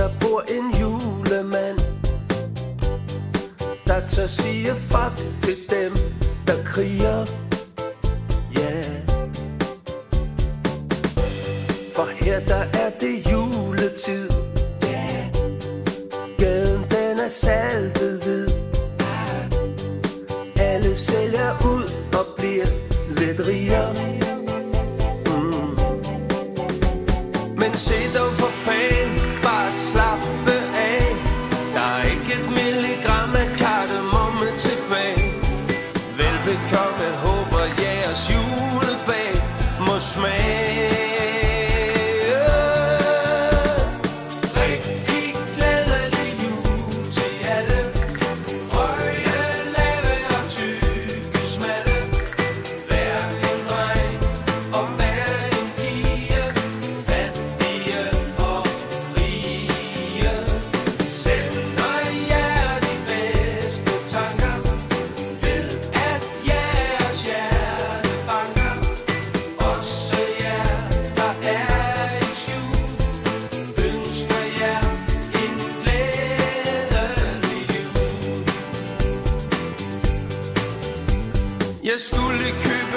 der bor en julemand, der tør sige fuck til dem, der kriger. Yeah. For her der er det juletid. Gaden den er saltet hvid. Alle sælger ud og bliver lidt rigere. Men se dog for fan, bare slappe af. Der er ikke et milligram af kardemomme tilbage. Velbekomme, håber jeres julebag må smage. Jeg skulle købe